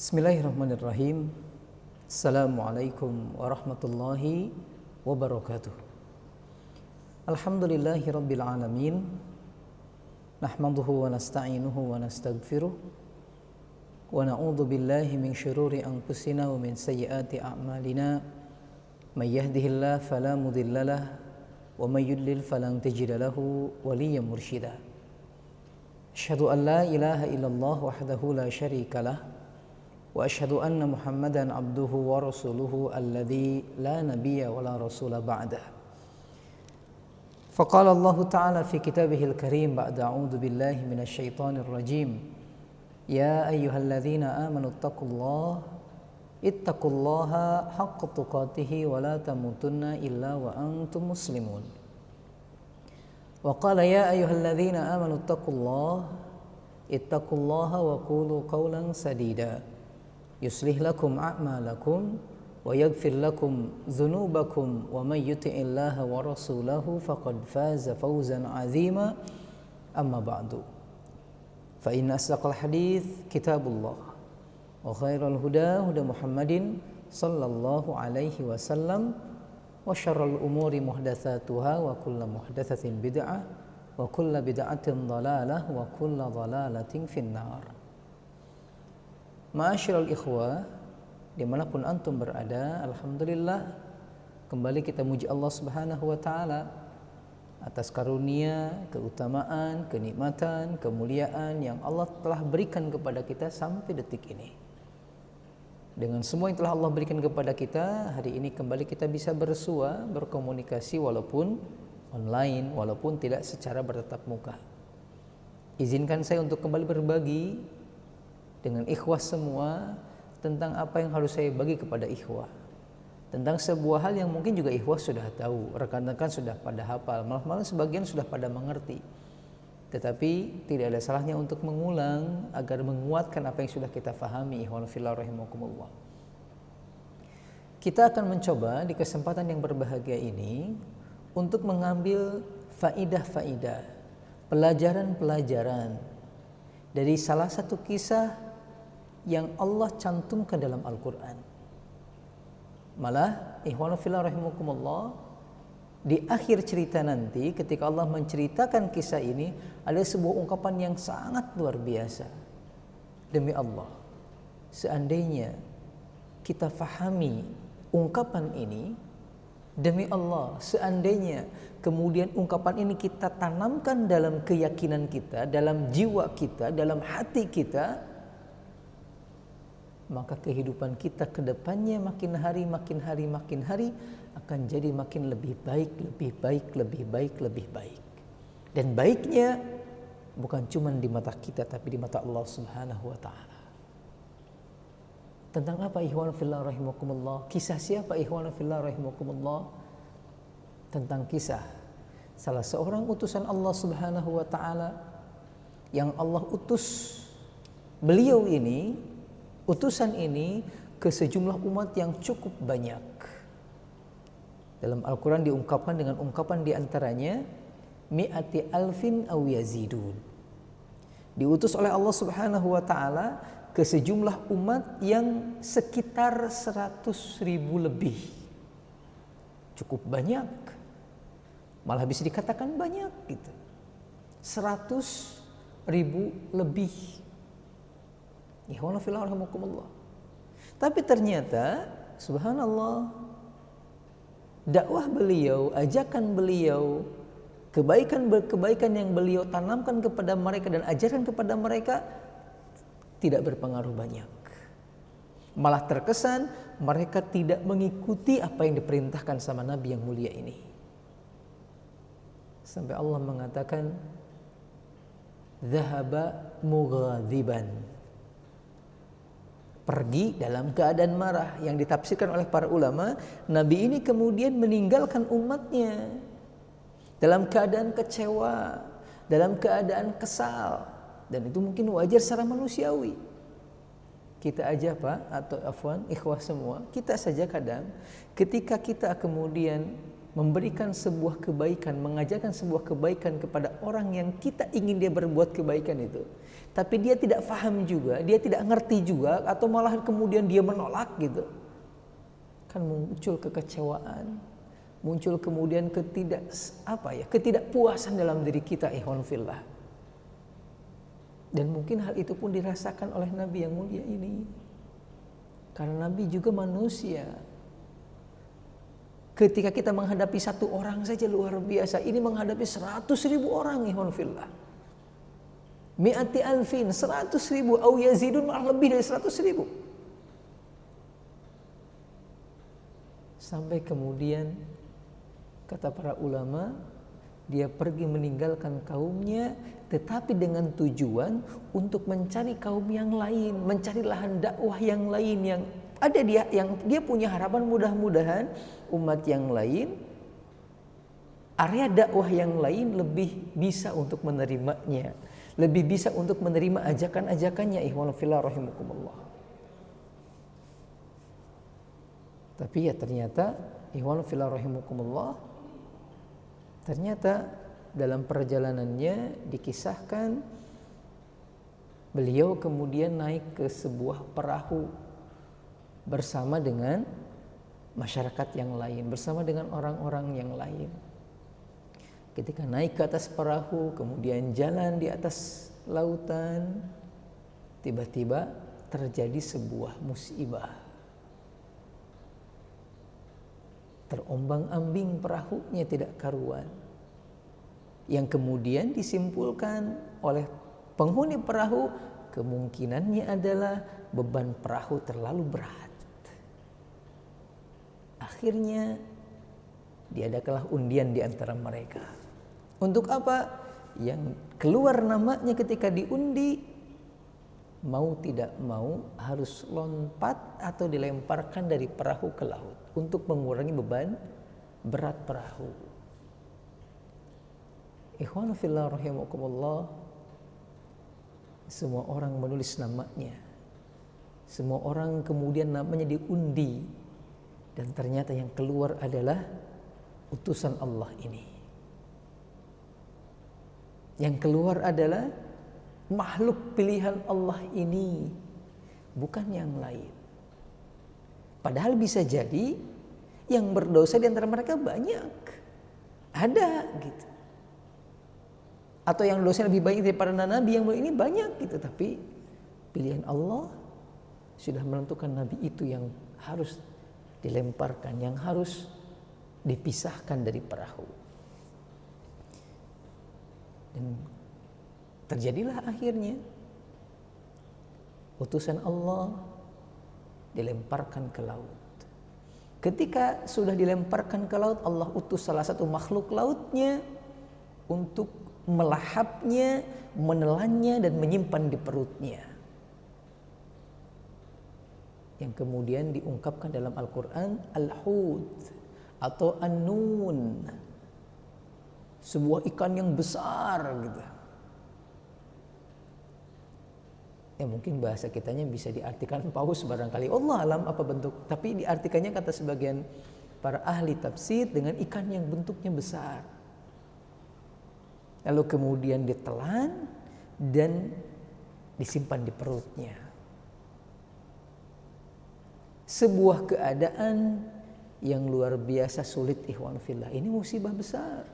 Bismillahirrahmanirrahim. Assalamualaikum warahmatullahi wabarakatuh. Alhamdulillahi rabbil alamin. Nahmaduhu wa nasta'inuhu wa nastaghfiruh. Wa na'udzu billahi min syururi anfusina wa min sayyiati a'malina. May yahdihillahu fala mudhillalah wa may yudlil falan tajida lahu waliyyan mursyida. Asyhadu an la ilaha illallah wahdahu la syarikalah wa asyhadu anna Muhammadan abduhu wa rasuluhu alladzi la nabiyya wa la rasula ba'dah. Faqala Allah Ta'ala fi kitabihil karim ba'da a'udzu billahi minasy syaithanir rajim. Ya ayyuhalladzina amanu ittaqullaha haqqa tuqatih wa la tamutunna illa wa antum muslimun. Wa qala ya ayyuhalladzina amanu ittaqullaha wa qulu qawlan sadida. Yuslih lakum a'malakum wa yaghfir lakum dzunubakum wa may yuti'illaha wa rasulahu faqad faza fawzan 'azima. Amma ba'du. Fa inna asdaqal hadits kitabullah wa khairal huda Muhammadin sallallahu alaihi wasallam wa syarrul umuri muhdatsatuha wa kullu muhdatsatin bid'ah wa kullu bid'atin dhalalah wa kullu dhalalatin finnar. Ma'asyiral ikhwah, dimanapun antum berada, alhamdulillah kembali kita muji Allah Subhanahu wa Ta'ala atas karunia, keutamaan, kenikmatan, kemuliaan yang Allah telah berikan kepada kita sampai detik ini. Dengan semua yang telah Allah berikan kepada kita, hari ini kembali kita bisa bersua, berkomunikasi walaupun online, walaupun tidak secara bertatap muka. Izinkan saya untuk kembali berbagi dengan ikhwah semua tentang apa yang harus saya bagi kepada ikhwah, tentang sebuah hal yang mungkin juga ikhwah sudah tahu, rekan-rekan sudah pada hafal, malah sebagian sudah pada mengerti, tetapi tidak ada salahnya untuk mengulang agar menguatkan apa yang sudah kita fahami. Ikhwan fillah rahimakumullah. Kita akan mencoba di kesempatan yang berbahagia ini untuk mengambil faidah-faidah, pelajaran-pelajaran dari salah satu kisah yang Allah cantumkan dalam Al-Quran. Malah ikhwan fillah rahimakumullah, di akhir cerita nanti ketika Allah menceritakan kisah ini, ada sebuah ungkapan yang sangat luar biasa. Demi Allah, seandainya kita fahami ungkapan ini, demi Allah, seandainya kemudian ungkapan ini kita tanamkan dalam keyakinan kita, dalam jiwa kita, dalam hati kita, maka kehidupan kita ke depannya makin hari akan jadi makin lebih baik. Dan baiknya bukan cuma di mata kita tapi di mata Allah Subhanahu wa Ta'ala. Tentang apa ikhwan fillah rahimakumullah? Kisah siapa ikhwan fillah rahimakumullah? Tentang kisah salah seorang utusan Allah Subhanahu wa Ta'ala yang Allah utus beliau ini, utusan ini ke sejumlah umat yang cukup banyak. Dalam Al-Quran diungkapkan dengan ungkapan diantaranya mi'ati alfin aw yazidun. Diutus oleh Allah Subhanahu wa Ta'ala ke sejumlah umat yang sekitar 100.000 lebih. Cukup banyak, malah bisa dikatakan banyak gitu. 100.000 lebih. Ikhwan fillah rahimakumullah. Tapi ternyata subhanallah, dakwah beliau, ajakan beliau, kebaikan yang beliau tanamkan kepada mereka dan ajarkan kepada mereka tidak berpengaruh banyak. Malah terkesan mereka tidak mengikuti apa yang diperintahkan sama Nabi yang mulia ini. Sampai Allah mengatakan dhahaba mughadiban, pergi dalam keadaan marah. Yang ditafsirkan oleh para ulama, Nabi ini kemudian meninggalkan umatnya dalam keadaan kecewa, dalam keadaan kesal, dan itu mungkin wajar secara manusiawi. Kita aja Pak, atau afwan ikhwah semua, kita saja kadang ketika kita kemudian memberikan sebuah kebaikan, mengajarkan sebuah kebaikan kepada orang yang kita ingin dia berbuat kebaikan itu, tapi dia tidak paham juga, dia tidak ngerti juga, atau malah kemudian dia menolak gitu, kan muncul kekecewaan, muncul kemudian ketidakpuasan dalam diri kita, ikhwan fillah. Dan mungkin hal itu pun dirasakan oleh Nabi yang mulia ini, karena Nabi juga manusia. Ketika kita menghadapi satu orang saja luar biasa, ini menghadapi 100.000 orang, ikhwan fillah. Mi'ati alfin, 100.000, au yazidun, malah lebih dari 100.000. Sampai kemudian kata para ulama, dia pergi meninggalkan kaumnya, tetapi dengan tujuan untuk mencari kaum yang lain, mencari lahan dakwah yang lain, yang ada dia punya harapan, mudah-mudahan umat yang lain, area dakwah yang lain lebih bisa untuk menerimanya, lebih bisa untuk menerima ajakan-ajakannya, ikhwan fillah rahimakumullah. Tapi ya ternyata, ikhwan fillah rahimakumullah, ternyata dalam perjalanannya dikisahkan beliau kemudian naik ke sebuah perahu bersama dengan masyarakat yang lain, bersama dengan orang-orang yang lain. Ketika naik ke atas perahu, kemudian jalan di atas lautan, tiba-tiba terjadi sebuah musibah. Terombang-ambing perahunya tidak karuan. Yang kemudian disimpulkan oleh penghuni perahu, kemungkinannya adalah beban perahu terlalu berat. Akhirnya diadakanlah undian di antara mereka. Untuk apa? Yang keluar namanya ketika diundi, mau tidak mau harus lompat atau dilemparkan dari perahu ke laut untuk mengurangi beban berat perahu. Ikhwan fillah rahimakumullah, semua orang menulis namanya, semua orang kemudian namanya diundi, dan ternyata yang keluar adalah utusan Allah ini. Yang keluar adalah makhluk pilihan Allah ini, bukan yang lain. Padahal bisa jadi yang berdosa di antara mereka banyak, ada gitu. Atau yang dosa lebih banyak daripada Nabi yang ini banyak gitu. Tapi pilihan Allah sudah menentukan Nabi itu yang harus dilemparkan, yang harus dipisahkan dari perahu. Dan terjadilah akhirnya utusan Allah dilemparkan ke laut. Ketika sudah dilemparkan ke laut, Allah utus salah satu makhluk lautnya untuk melahapnya, menelannya, dan menyimpan di perutnya. Yang kemudian diungkapkan dalam Al-Quran Al-Hud atau An-Nun, sebuah ikan yang besar gitu. Ya mungkin bahasa kitanya bisa diartikan paus barangkali, Allah alam apa bentuk, tapi diartikannya kata sebagian para ahli tafsir dengan ikan yang bentuknya besar. Lalu kemudian ditelan dan disimpan di perutnya. Sebuah keadaan yang luar biasa sulit, ikhwan fillah. Ini musibah besar.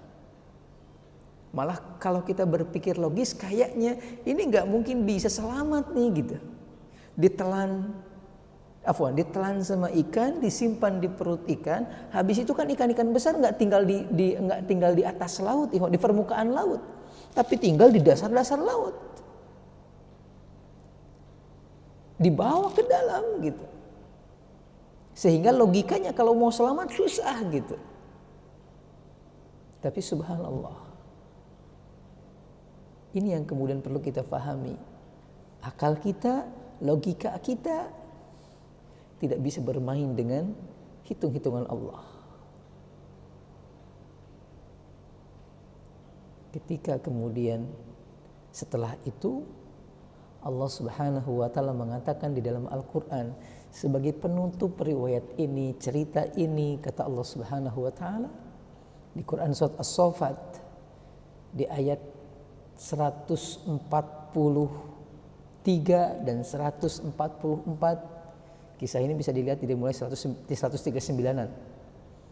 Malah kalau kita berpikir logis, kayaknya ini nggak mungkin bisa selamat nih gitu. Ditelan sama ikan, disimpan di perut ikan. Habis itu kan ikan-ikan besar nggak tinggal di atas laut, di permukaan laut, tapi tinggal di dasar-dasar laut, dibawa ke dalam gitu. Sehingga logikanya kalau mau selamat susah gitu. Tapi subhanallah, ini yang kemudian perlu kita pahami. Akal kita, logika kita tidak bisa bermain dengan hitung-hitungan Allah. Ketika kemudian setelah itu Allah Subhanahu wa taala mengatakan di dalam Al-Qur'an sebagai penutup riwayat ini, cerita ini, kata Allah Subhanahu wa taala di Quran surat As-Saffat di ayat 140 3 dan 144. Kisah ini bisa dilihat dari mulai 139-an.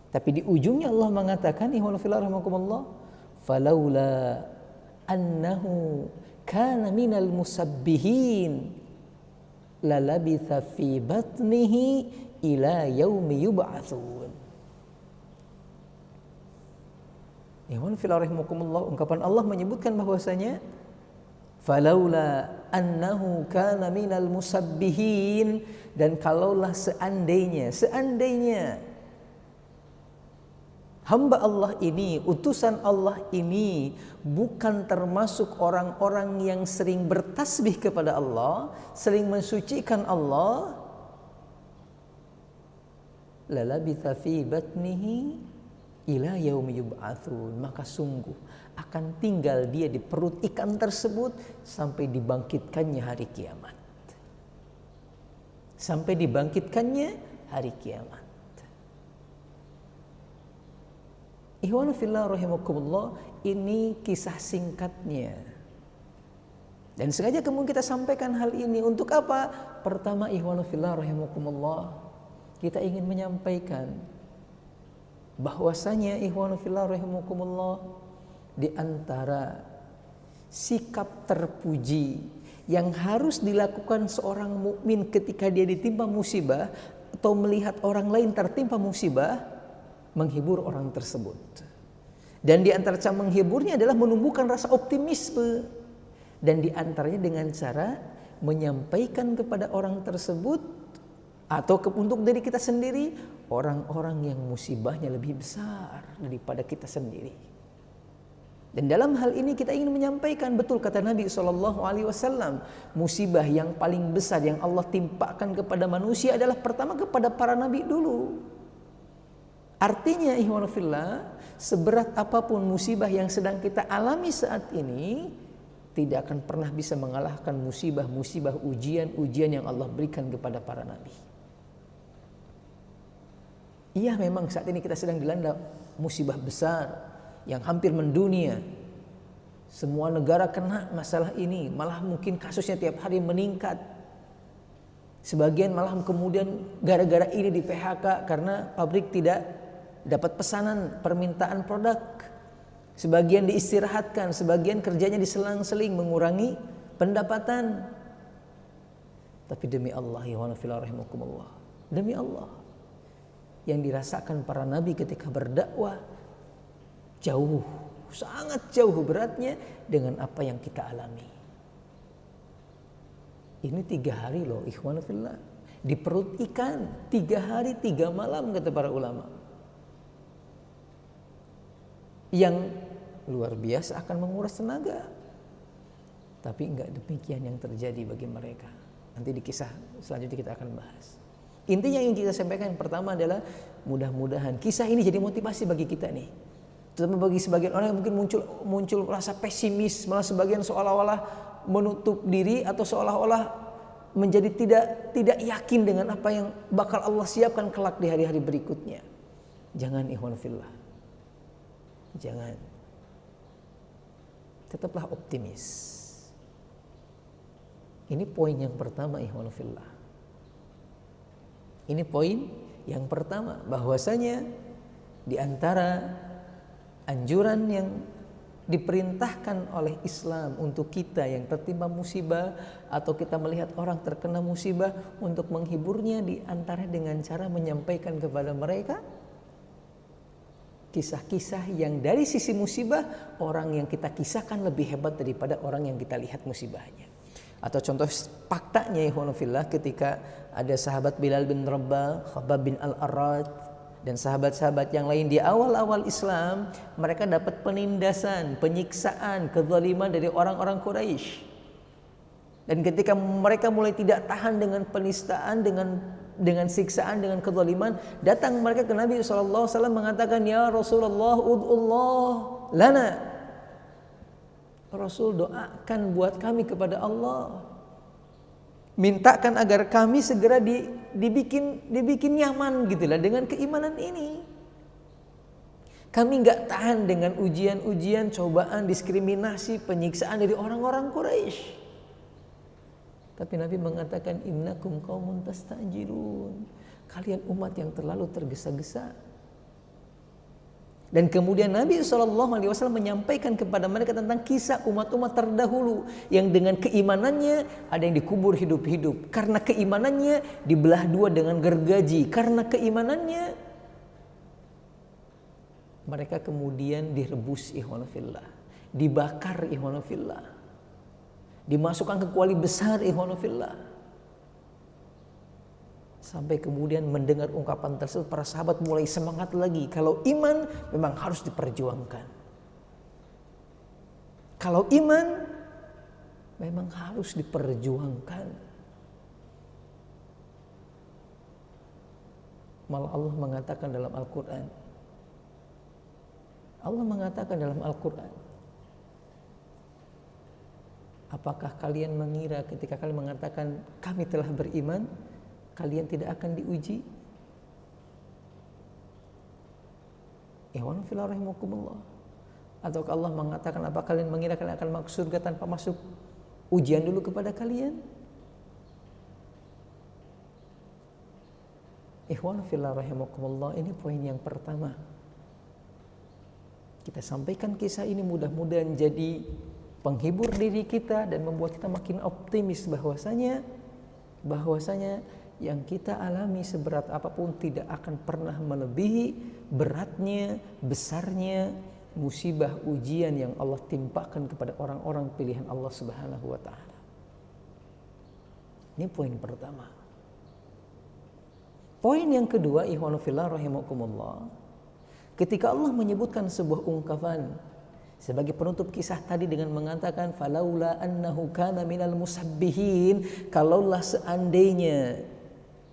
Tapi di ujungnya Allah mengatakan, ihwanu fillah rahimakumullah, falaula annahu kana minal musabbihin lalabitha fi batnihi ila yaumi yub'atsun. Ihwanu fillah rahimakumullah, ungkapan Allah menyebutkan bahwasanya falaula annahu kana minal musabbihin, dan kalaulah seandainya hamba Allah ini, utusan Allah ini bukan termasuk orang-orang yang sering bertasbih kepada Allah, sering mensucikan Allah, lalabitha fi batnihi ila yaumi yub'atsun, maka sungguh akan tinggal dia di perut ikan tersebut sampai dibangkitkannya hari kiamat. Sampai dibangkitkannya hari kiamat. Ihwanu fillah rahimakumullah, ini kisah singkatnya. Dan sengaja kemudian kita sampaikan hal ini untuk apa? Pertama, ihwanu fillah rahimakumullah, kita ingin menyampaikan bahwasanya ihwanu fillah rahimakumullah, di antara sikap terpuji yang harus dilakukan seorang mukmin ketika dia ditimpa musibah atau melihat orang lain tertimpa musibah, menghibur orang tersebut. Dan di antara cara menghiburnya adalah menumbuhkan rasa optimisme, dan di antaranya dengan cara menyampaikan kepada orang tersebut atau untuk diri kita sendiri orang-orang yang musibahnya lebih besar daripada kita sendiri. Dan dalam hal ini kita ingin menyampaikan, betul kata Nabi SAW, musibah yang paling besar yang Allah timpakan kepada manusia adalah pertama kepada para nabi dulu. Artinya ihwanu fillah, seberat apapun musibah yang sedang kita alami saat ini, tidak akan pernah bisa mengalahkan musibah-musibah, ujian-ujian yang Allah berikan kepada para nabi. Iya, memang saat ini kita sedang dilanda musibah besar yang hampir mendunia. Semua negara kena masalah ini, malah mungkin kasusnya tiap hari meningkat. Sebagian malah kemudian gara-gara ini di PHK karena pabrik tidak dapat pesanan permintaan produk. Sebagian diistirahatkan, sebagian kerjanya diselang-seling, mengurangi pendapatan. Tapi demi Allah, ya rahimakumullah, demi Allah, yang dirasakan para nabi ketika berdakwah jauh, sangat jauh beratnya dengan apa yang kita alami. Ini 3 hari loh ikhwan fillah, di perut ikan 3 hari 3 malam kata para ulama, yang luar biasa akan menguras tenaga. Tapi enggak demikian yang terjadi bagi mereka. Nanti di kisah selanjutnya kita akan bahas. Intinya yang kita sampaikan pertama adalah mudah-mudahan kisah ini jadi motivasi bagi kita nih. Terutama bagi sebagian orang yang mungkin muncul rasa pesimis, malah sebagian seolah-olah menutup diri atau seolah-olah menjadi tidak yakin dengan apa yang bakal Allah siapkan kelak di hari-hari berikutnya. Jangan ikhwan fillah. Jangan. Tetaplah optimis. Ini poin yang pertama ikhwan fillah. Ini poin yang pertama, bahwasanya di antara anjuran yang diperintahkan oleh Islam untuk kita yang tertimpa musibah atau kita melihat orang terkena musibah, untuk menghiburnya di antara dengan cara menyampaikan kepada mereka kisah-kisah yang dari sisi musibah orang yang kita kisahkan lebih hebat daripada orang yang kita lihat musibahnya. Atau contoh faktanya ikhwan fillah, ketika ada sahabat Bilal bin Rabah, Khabbab bin Al-Arad, dan sahabat-sahabat yang lain di awal-awal Islam, mereka dapat penindasan, penyiksaan, kezaliman dari orang-orang Quraisy. Dan ketika mereka mulai tidak tahan dengan penistaan, dengan siksaan, dengan kezaliman, datang mereka ke Nabi SAW mengatakan, ya Rasulullah, ud'ullah lana. Rasul, doakan buat kami kepada Allah, mintakan agar kami segera dibikin nyaman gitulah dengan keimanan ini. Kami nggak tahan dengan ujian-ujian, cobaan, diskriminasi, penyiksaan dari orang-orang Quraisy. Tapi Nabi mengatakan innakum qaumun tastajilun. Kalian umat yang terlalu tergesa-gesa. Dan kemudian Nabi SAW menyampaikan kepada mereka tentang kisah umat-umat terdahulu yang dengan keimanannya ada yang dikubur hidup-hidup, karena keimanannya dibelah dua dengan gergaji, karena keimanannya mereka kemudian direbus ikhwanafillah, dibakar ikhwanafillah, dimasukkan ke kuali besar ikhwanafillah. Sampai kemudian mendengar ungkapan tersebut, para sahabat mulai semangat lagi. Kalau iman memang harus diperjuangkan. Kalau iman memang harus diperjuangkan. Malah Allah mengatakan dalam Al-Quran. Allah mengatakan dalam Al-Quran. Apakah kalian mengira ketika kalian mengatakan kami telah beriman, kalian tidak akan diuji? Ikhwan fillah rahimakumullah. Atau Allah mengatakan apa kalian mengira kalian akan masuk surga tanpa masuk ujian dulu kepada kalian? Ikhwan fillah rahimakumullah, ini poin yang pertama. Kita sampaikan kisah ini mudah-mudahan jadi penghibur diri kita dan membuat kita makin optimis bahwasanya yang kita alami seberat apapun tidak akan pernah melebihi beratnya, besarnya musibah ujian yang Allah timpakan kepada orang-orang pilihan Allah Subhanahu wa taala. Ini poin pertama. Poin yang kedua, ikhwanu fillah rahimakumullah, ketika Allah menyebutkan sebuah ungkapan sebagai penutup kisah tadi dengan mengatakan falaula annahu kana minal musabbihin, kalaulah seandainya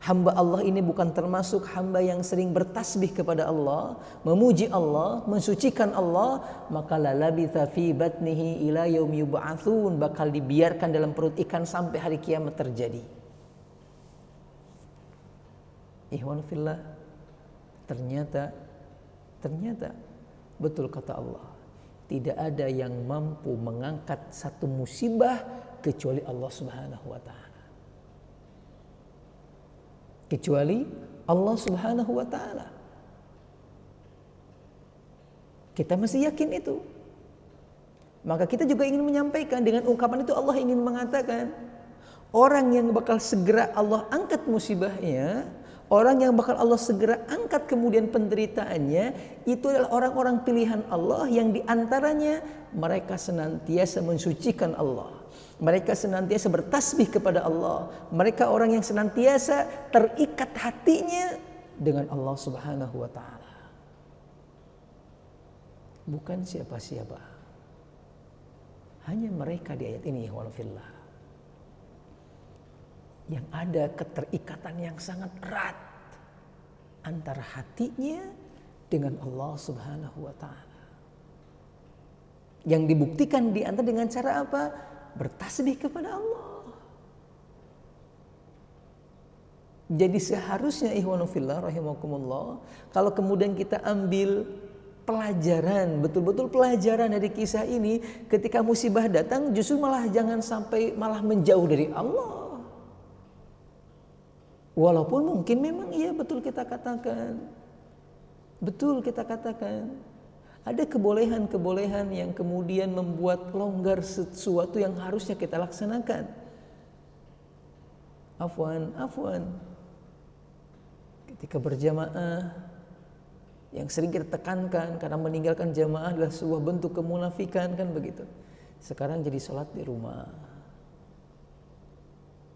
hamba Allah ini bukan termasuk hamba yang sering bertasbih kepada Allah, memuji Allah, mensucikan Allah, maka lalabitha fi batnihi ila yaum yub'atsun, bakal dibiarkan dalam perut ikan sampai hari kiamat terjadi. Ikhwan fillah, ternyata betul kata Allah, tidak ada yang mampu mengangkat satu musibah kecuali Allah Subhanahu wa taala. Kecuali Allah Subhanahu wa taala. Kita masih yakin itu. Maka kita juga ingin menyampaikan dengan ungkapan itu, Allah ingin mengatakan orang yang bakal segera Allah angkat musibahnya, orang yang bakal Allah segera angkat kemudian penderitaannya, itu adalah orang-orang pilihan Allah yang diantaranya mereka senantiasa mensucikan Allah. Mereka senantiasa bertasbih kepada Allah. Mereka orang yang senantiasa terikat hatinya dengan Allah Subhanahu wa taala. Bukan siapa-siapa. Hanya mereka di ayat ini, ikhwan fillah, yang ada keterikatan yang sangat erat antara hatinya dengan Allah Subhanahu wa taala. Yang dibuktikan di antara dengan cara apa? Bertasbih kepada Allah. Jadi seharusnya ikhwanu fillah rahimakumullah, kalau kemudian kita ambil pelajaran, betul-betul pelajaran dari kisah ini, ketika musibah datang justru malah jangan sampai malah menjauh dari Allah. Walaupun mungkin memang iya betul kita katakan ada kebolehan-kebolehan yang kemudian membuat longgar sesuatu yang harusnya kita laksanakan. Afwan. Ketika berjamaah, yang sering kita tekankan karena meninggalkan jamaah adalah sebuah bentuk kemunafikan, kan begitu. Sekarang jadi sholat di rumah.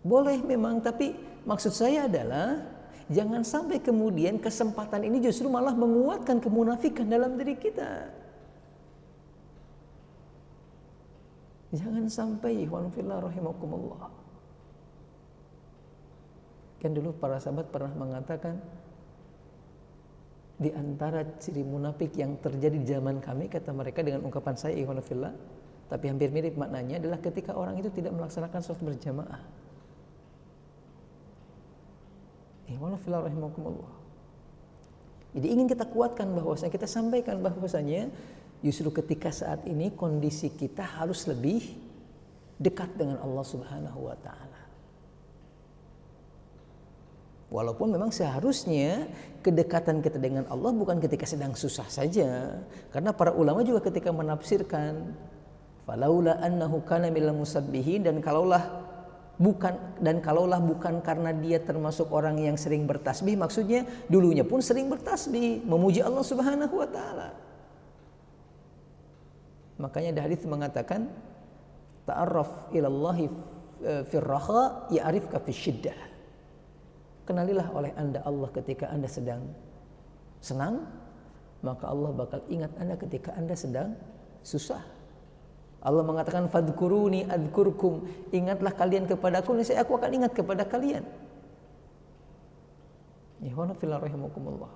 Boleh memang, tapi maksud saya adalah jangan sampai kemudian kesempatan ini justru malah menguatkan kemunafikan dalam diri kita. Jangan sampai, ikhwan fillah rahimakumullah. Kan dulu para sahabat pernah mengatakan, di antara ciri munafik yang terjadi di zaman kami, kata mereka dengan ungkapan saya, ikhwan fillah, tapi hampir mirip maknanya, adalah ketika orang itu tidak melaksanakan sholat berjamaah. Wallahu rahimakumullah. Jadi ingin kita kuatkan bahwasanya, kita sampaikan bahwasanya justru ketika saat ini kondisi kita harus lebih dekat dengan Allah Subhanahu wa taala. Walaupun memang seharusnya kedekatan kita dengan Allah bukan ketika sedang susah saja. Karena para ulama juga ketika menafsirkan falaula annahu kana minal musabbihin, dan kalaulah bukan karena dia termasuk orang yang sering bertasbih, maksudnya dulunya pun sering bertasbih memuji Allah Subhanahu wa taala. Makanya ada hadis mengatakan ta'arraf ilallahi fir raha ya'rifka fisyiddah. Kenalilah oleh Anda Allah ketika Anda sedang senang, maka Allah bakal ingat Anda ketika Anda sedang susah. Allah mengatakan fadhkuruni adzkurkum, ingatlah kalian kepadaku, niscaya aku akan ingat kepada kalian. Ikhwana fillah rahimakumullah.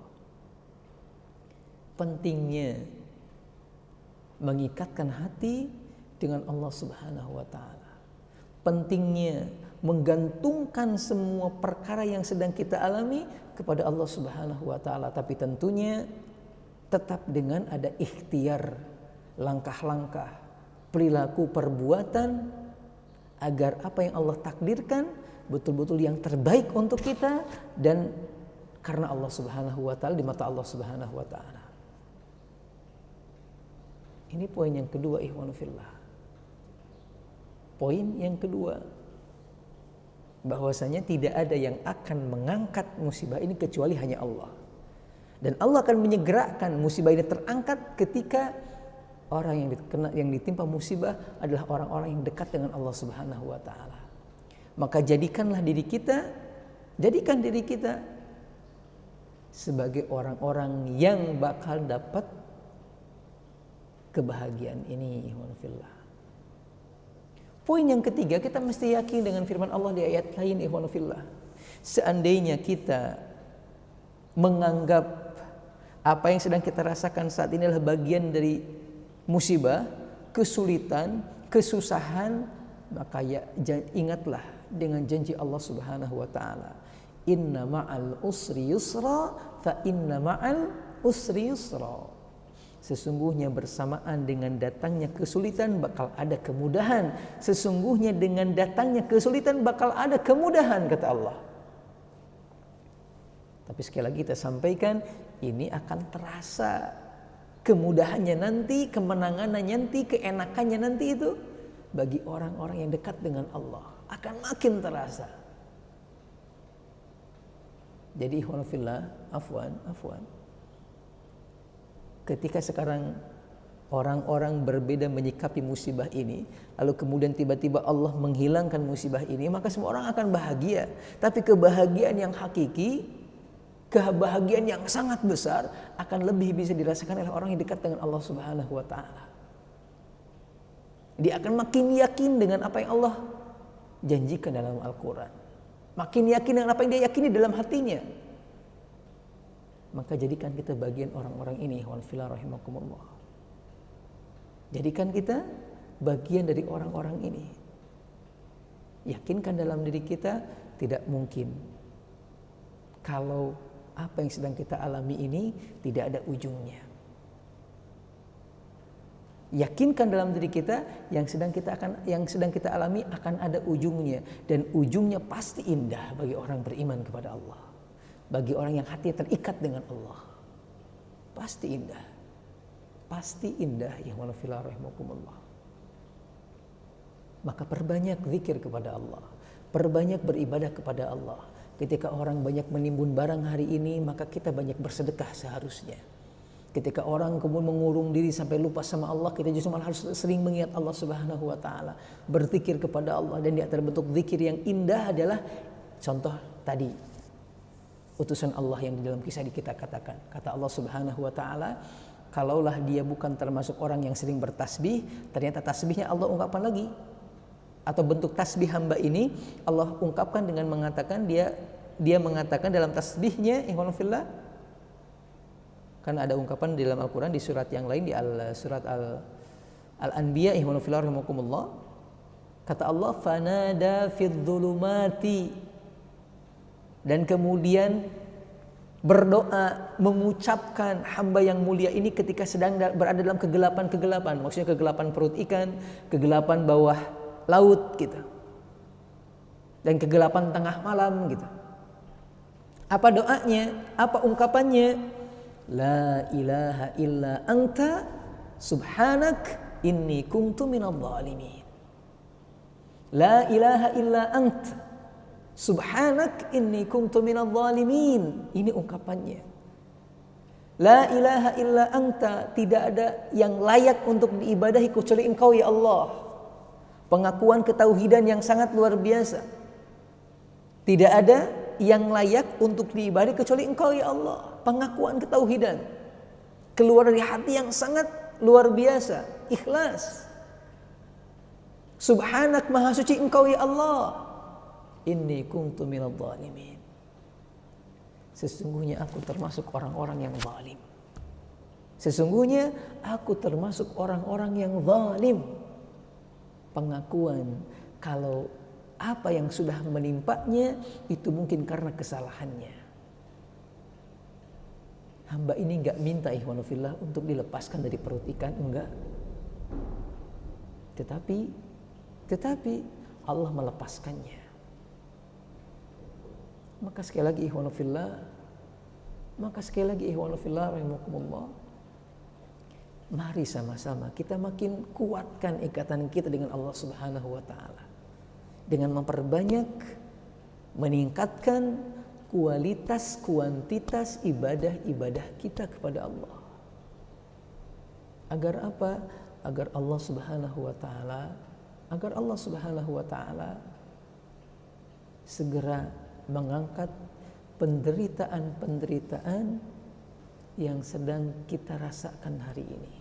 Pentingnya mengikatkan hati dengan Allah Subhanahu wa taala. Pentingnya menggantungkan semua perkara yang sedang kita alami kepada Allah Subhanahu wa taala, tapi tentunya tetap dengan ada ikhtiar, langkah-langkah, perilaku, perbuatan agar apa yang Allah takdirkan betul-betul yang terbaik untuk kita dan karena Allah Subhanahu wa taala, di mata Allah Subhanahu wa taala. Ini poin yang kedua, ikhwan fillah. Poin yang kedua, bahwasanya tidak ada yang akan mengangkat musibah ini kecuali hanya Allah. Dan Allah akan menyegerakan musibah ini terangkat ketika orang yang ditimpa musibah adalah orang-orang yang dekat dengan Allah Subhanahu wa taala. Maka jadikan diri kita sebagai orang-orang yang bakal dapat kebahagiaan ini, ikhwan fillah. Poin yang ketiga, kita mesti yakin dengan firman Allah di ayat lain, ikhwan fillah. Seandainya kita menganggap apa yang sedang kita rasakan saat ini adalah bagian dari musibah, kesulitan, kesusahan, maka ingatlah dengan janji Allah Subhanahu wa taala. Inna ma'al usri yusra, fa inna ma'al usri yusra. Sesungguhnya bersamaan dengan datangnya kesulitan bakal ada kemudahan. Sesungguhnya dengan datangnya kesulitan bakal ada kemudahan, kata Allah. Tapi sekali lagi kita sampaikan, ini akan terasa kemudahannya nanti, kemenangannya nanti, keenakannya nanti itu bagi orang-orang yang dekat dengan Allah akan makin terasa. Jadi ikhwan fillah, afwan. Ketika sekarang orang-orang berbeda menyikapi musibah ini, lalu kemudian tiba-tiba Allah menghilangkan musibah ini, maka semua orang akan bahagia. Tapi kebahagiaan yang hakiki, kebahagiaan yang sangat besar akan lebih bisa dirasakan oleh orang yang dekat dengan Allah Subhanahu wa taala. Dia akan makin yakin dengan apa yang Allah janjikan dalam Al-Quran, makin yakin dengan apa yang dia yakini dalam hatinya. Maka jadikan kita bagian orang-orang ini, ikhwan fillah rahimakumullah. Jadikan kita bagian dari orang-orang ini. Yakinkan dalam diri kita, tidak mungkin kalau apa yang sedang kita alami ini tidak ada ujungnya. Yakinkan dalam diri kita yang sedang kita alami akan ada ujungnya, dan ujungnya pasti indah bagi orang beriman kepada Allah. Bagi orang yang hati terikat dengan Allah, pasti indah, ya walafilah rahimakumullah. Maka perbanyak zikir kepada Allah, perbanyak beribadah kepada Allah. Ketika orang banyak menimbun barang hari ini, maka kita banyak bersedekah seharusnya. Ketika orang kemudian mengurung diri sampai lupa sama Allah, kita justru malah harus sering mengingat Allah Subhanahu wa taala, berzikir kepada Allah. Dan di antara bentuk zikir yang indah adalah contoh tadi, utusan Allah yang di dalam kisah kita katakan. Kata Allah Subhanahu wa taala, kalaulah dia bukan termasuk orang yang sering bertasbih, ternyata tasbihnya Allah ungkapkan lagi. Atau bentuk tasbih hamba ini Allah ungkapkan dengan mengatakan dia mengatakan dalam tasbihnya, ikhwan fillah, kan ada ungkapan di dalam Al-Qur'an di surat yang lain, di surat Al-Anbiya, ikhwan fillah rahimakumullah. Kata Allah, fanada fidz zulumati, dan kemudian berdoa, mengucapkan hamba yang mulia ini ketika sedang berada dalam kegelapan-kegelapan, maksudnya kegelapan perut ikan, kegelapan bawah laut gitu, dan kegelapan tengah malam gitu. Apa doanya? Apa ungkapannya? La ilaha illa anta subhanak inni kuntu minadh dhalimin. La ilaha illa anta subhanak inni kuntu minadh dhalimin. Ini ungkapannya. La ilaha illa anta, tidak ada yang layak untuk diibadahi kecuali Engkau ya Allah. Pengakuan ketauhidan yang sangat luar biasa. Tidak ada yang layak untuk diibadahi kecuali Engkau ya Allah. Pengakuan ketauhidan keluar dari hati yang sangat luar biasa, ikhlas. Subhanak, maha suci Engkau ya Allah. Inni kuntu minadh dhalimin. Sesungguhnya aku termasuk orang-orang yang zalim. Sesungguhnya aku termasuk orang-orang yang zalim. Pengakuan kalau apa yang sudah menimpanya itu mungkin karena kesalahannya. Hamba ini enggak minta ikhwanufillah untuk dilepaskan dari perut ikan, enggak. Tetapi Allah melepaskannya. Maka sekali lagi ikhwanufillah rahimakumullah, mari sama-sama kita makin kuatkan ikatan kita dengan Allah Subhanahu wa taala dengan memperbanyak, meningkatkan kualitas kuantitas ibadah kita kepada Allah. Agar apa? Agar Allah Subhanahu wa taala segera mengangkat penderitaan yang sedang kita rasakan hari ini.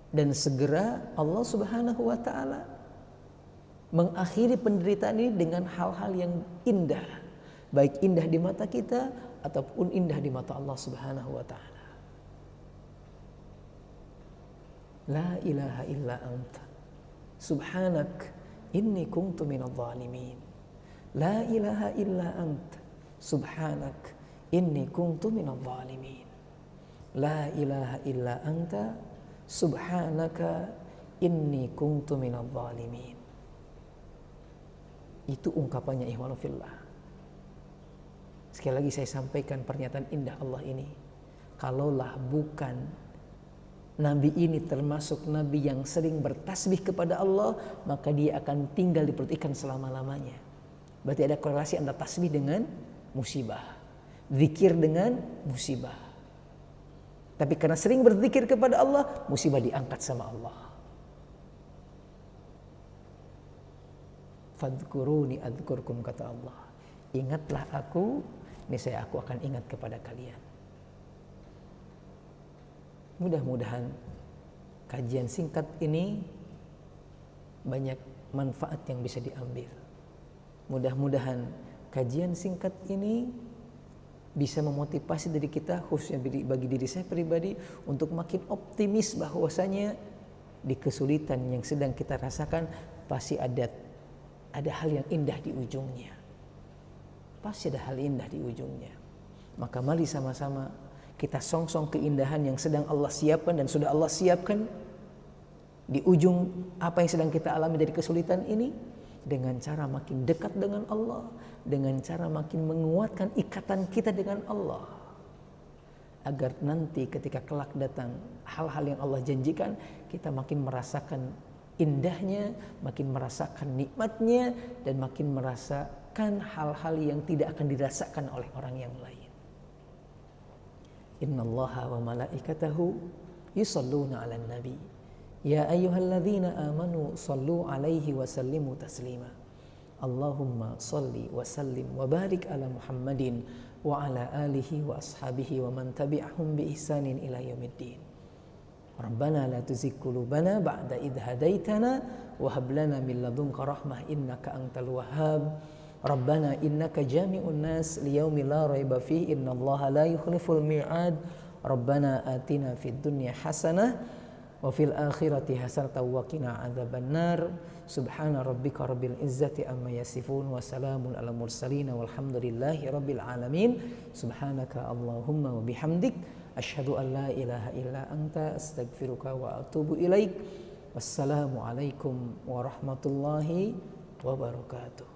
Dan segera Allah Subhanahu wa taala mengakhiri penderitaan ini dengan hal-hal yang indah, baik indah di mata kita ataupun indah di mata Allah Subhanahu wa taala. La ilaha illa anta subhanak inni kuntu minadh dhalimin. La ilaha illa anta subhanak inni kuntu minadh dhalimin. La ilaha illa anta subhanaka inni kuntu minadh dhalimin. Itu ungkapannya ikhwanufillah. Sekali lagi saya sampaikan pernyataan indah Allah ini. Kalaulah bukan Nabi ini termasuk Nabi yang sering bertasbih kepada Allah, maka dia akan tinggal di perut ikan selama-lamanya. Berarti ada korelasi antara tasbih dengan musibah, zikir dengan musibah. Tapi karena sering berzikir kepada Allah, musibah diangkat sama Allah. Fadhkuruni adzkurkum, kata Allah. Ingatlah aku, niscaya aku akan ingat kepada kalian. Mudah-mudahan kajian singkat ini banyak manfaat yang bisa diambil. Mudah-mudahan kajian singkat ini bisa memotivasi diri kita, khususnya bagi diri saya pribadi, untuk makin optimis bahwasanya di kesulitan yang sedang kita rasakan pasti ada hal yang indah di ujungnya. Pasti ada hal indah di ujungnya. Maka mari sama-sama kita songsong keindahan yang sedang Allah siapkan dan sudah Allah siapkan di ujung apa yang sedang kita alami dari kesulitan ini, dengan cara makin dekat dengan Allah, dengan cara makin menguatkan ikatan kita dengan Allah, agar nanti ketika kelak datang hal-hal yang Allah janjikan, kita makin merasakan indahnya, makin merasakan nikmatnya, dan makin merasakan hal-hal yang tidak akan dirasakan oleh orang yang lain. Innallaha wa malaikatahu yusalluna 'alan nabi ya ayyuhalladzina amanu sallu 'alaihi wa sallimu taslima. Allahumma salli wa sallim wa barik ala Muhammadin wa ala alihi wa ashabihi wa man tabi'ahum bi ihsanin ila yaumiddin. Rabbana la tuzigh qulubana ba'da idh hadaitana wa hab lana min ladunka rahmah innaka antal wahhab. Rabbana innaka jami'un nas liyaumin la raiba fihi innallaha la yukhliful mi'ad. Rabbana atina fid dunya hasanah wa fil akhirati hasanatan wa qina adzabannar. Subhana rabbika rabbil izzati amma yasifun wa salamun alal mursalin walhamdulillahi rabbil alamin. Subhanaka Allahumma wa bihamdik asyhadu an la ilaha illa anta astaghfiruka wa atubu ilaik. Wassalamu alaikum warahmatullahi wabarakatuh.